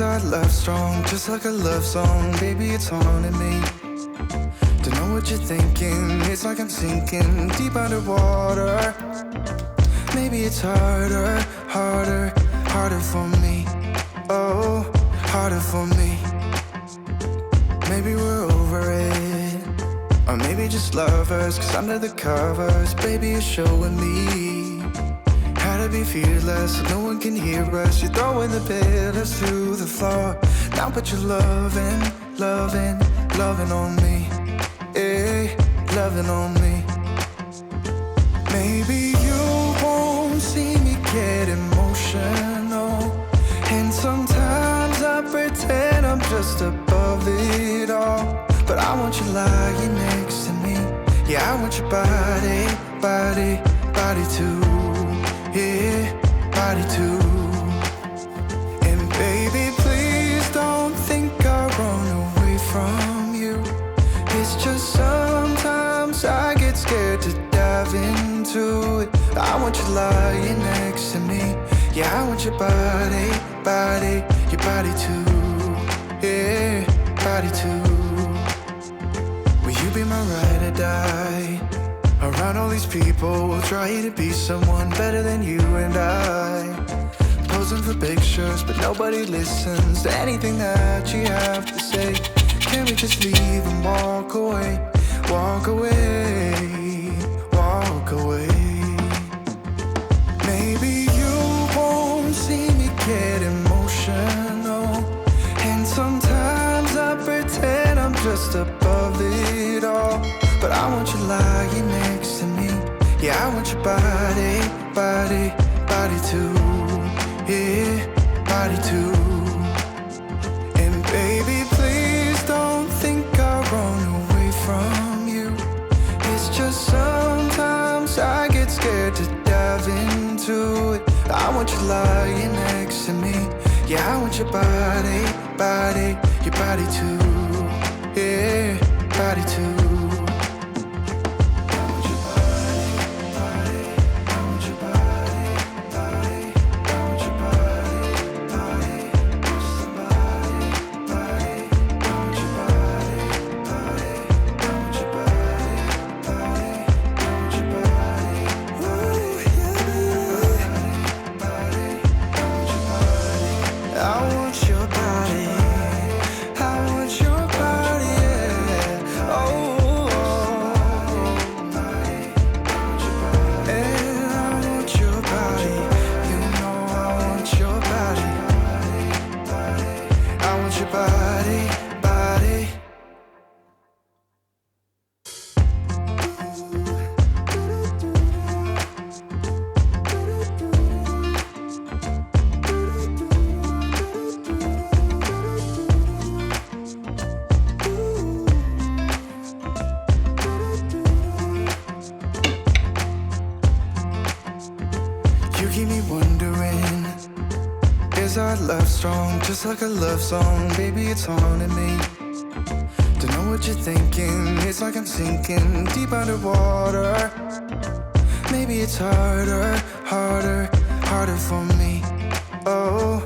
Is our love strong, just like a love song? Baby, it's haunting me. Don't know what you're thinking. It's like I'm sinking deep underwater. Maybe it's harder, harder, harder for me. Oh, harder for me. Maybe we're over it, or maybe just lovers. Cause under the covers, baby, you're showing me how to be fearless so no one can hear us. You're throwing the pillars through the floor. Now put your loving, loving, loving on me. Eh, loving on me. Maybe you won't see me get emotional, and sometimes I pretend I'm just above it all. But I want you lying next to me. Yeah, I want your body, body, body too. Yeah, body too. And baby, please don't think I run away from you. It's just sometimes I get scared to dive into it. I want you lying next to me. Yeah, I want your body, body, your body too. Yeah, body too. Will you be my ride or die? Around all these people, we'll try to be someone better than you and I. Posing for pictures, but nobody listens to anything that you have to say. Can we just leave and walk away? Walk away, walk away. Maybe you won't see me get emotional, and sometimes I pretend I'm just above it all. But I want you lying next to me. Yeah, I want your body, body, body too. Yeah, body too. And baby, please don't think I run away from you. It's just sometimes I get scared to dive into it. I want you lying next to me. Yeah, I want your body, body, your body too. Yeah, body too. Is our love strong, just like a love song? Baby, it's haunting me. Don't know what you're thinking. It's like I'm sinking deep underwater. Maybe it's harder, harder, harder for me. Oh,